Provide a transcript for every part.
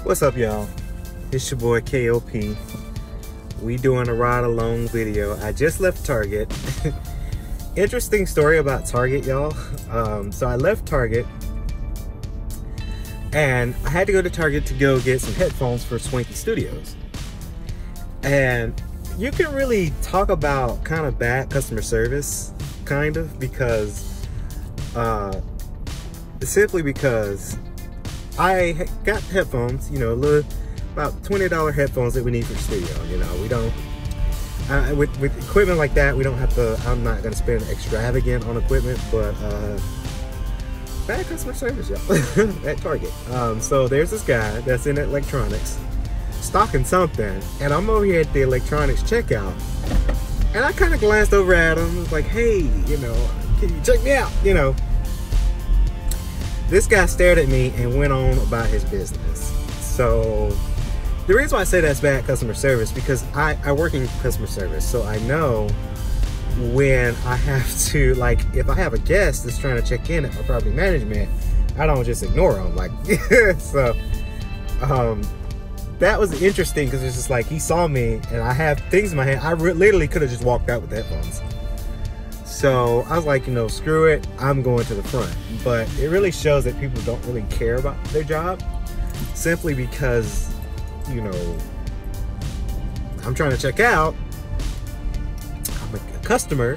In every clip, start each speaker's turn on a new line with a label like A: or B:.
A: What's up, y'all? It's your boy K.L.P. We doing a ride-along video. I just left Target. Interesting story about Target, y'all. So I left Target and I had to go to Target to go get some headphones for Swanky Studios. And you can really talk about kind of bad customer service, kind of, because simply because I got headphones, you know, about $20 headphones that we need for the studio. You know, we don't, with equipment like that, we don't have to, I'm not going to spend extravagant on equipment, but bad customer service, y'all, at Target. So there's this guy that's in electronics, stocking something, and I'm over here at the electronics checkout, and I kind of glanced over at him, was like, hey, you know, can you check me out, you know? This guy stared at me and went on about his business. So the reason why I say that's bad customer service, because I work in customer service, so I know when I have to, like, if I have a guest that's trying to check in at my property management, I don't just ignore them, like, so that was interesting, because it's just like, he saw me and I have things in my hand. I literally could have just walked out with the headphones. So I was like, you know, screw it, I'm going to the front. But it really shows that people don't really care about their job, simply because, you know, I'm trying to check out, I'm a customer,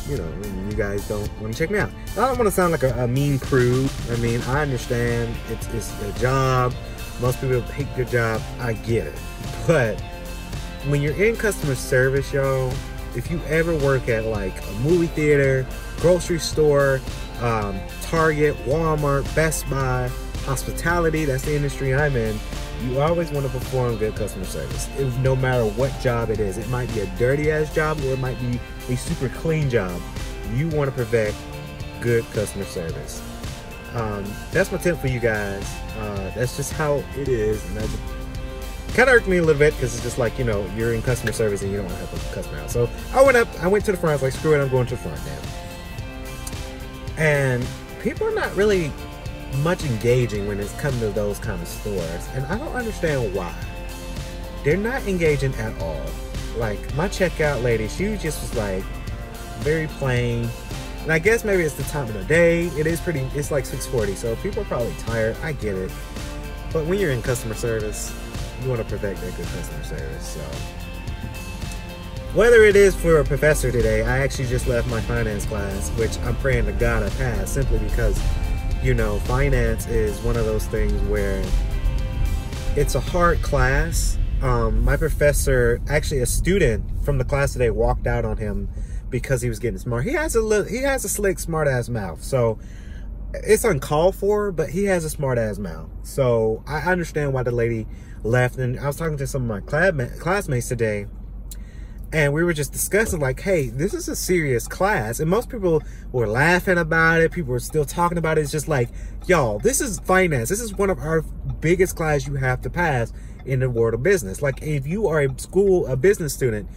A: you know, and you guys don't want to check me out. I don't want to sound like a mean prude. I mean, I understand it's a job. Most people hate their job. I get it. But when you're in customer service, y'all, if you ever work at like a movie theater, grocery store, Target, Walmart, Best Buy, hospitality, that's the industry I'm in, you always want to perform good customer service. No matter what job it is. It might be a dirty ass job or it might be a super clean job. You want to perfect good customer service. That's my tip for you guys. That's just how it is. And that's kind of irked me a little bit, because it's just like, you know, you're in customer service and you don't want to help a customer out. So I went to the front. I was like, screw it, I'm going to the front now. And people are not really much engaging when it's coming to those kind of stores, and I don't understand why. They're not engaging at all. Like, my checkout lady, she just was like very plain. And I guess maybe it's the time of the day. It's like 6:40, so people are probably tired. I get it. But when you're in customer service, you want to perfect that good customer service. So whether it is for a professor today, I actually just left my finance class, which I'm praying to God I pass, simply because, you know, finance is one of those things where it's a hard class. My professor, actually a student from the class today, walked out on him because he was getting smart. He has a slick, smart ass mouth. So it's uncalled for, but he has a smart ass mouth. So I understand why the lady left. And I was talking to some of my classmates today, and we were just discussing, like, hey, this is a serious class. And most people were laughing about it. People were still talking about it. It's just like, y'all, this is finance. This is one of our biggest classes you have to pass in the world of business. Like, if you are a business student,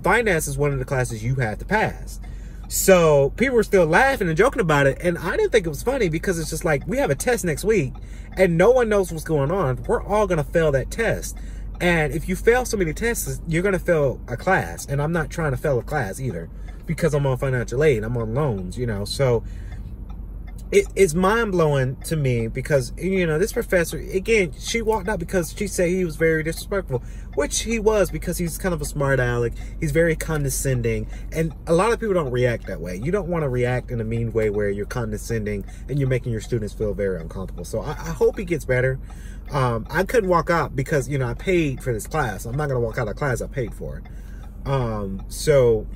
A: finance is one of the classes you have to pass. So people were still laughing and joking about it, and I didn't think it was funny, because it's just like, we have a test next week and no one knows what's going on. We're all gonna fail that test, and if you fail so many tests, you're gonna fail a class. And I'm not trying to fail a class either, because I'm on financial aid, I'm on loans, you know. So it's mind-blowing to me, because, you know, this professor, again, she walked out because she said he was very disrespectful, which he was, because he's kind of a smart aleck. He's very condescending, and a lot of people don't react that way. You don't want to react in a mean way where you're condescending and you're making your students feel very uncomfortable. So I hope he gets better. I couldn't walk out because, you know, I paid for this class. I'm not going to walk out of class I paid for it. So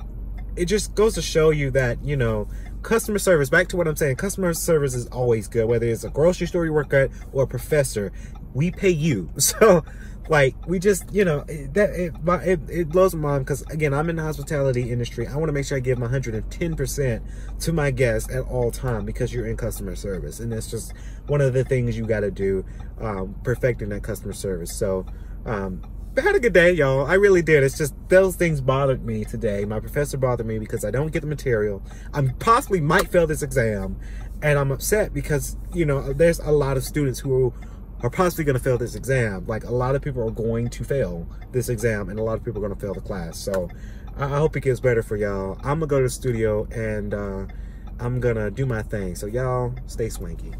A: it just goes to show you that, you know, customer service, back to what I'm saying, customer service is always good, whether it's a grocery store you work at or a professor. We pay you. So, like, we just, you know, it blows my mind, because, again, I'm in the hospitality industry. I want to make sure I give my 110% to my guests at all time, because you're in customer service, and that's just one of the things you got to do, perfecting that customer service. So I had a good day, y'all. I really did. It's just those things bothered me today. My professor bothered me because I don't get the material. I possibly might fail this exam, and I'm upset because, you know, there's a lot of students who are possibly going to fail this exam. Like, a lot of people are going to fail this exam, and a lot of people are going to fail the class. So I hope it gets better for y'all. I'm going to go to the studio, and I'm going to do my thing. So y'all stay swanky.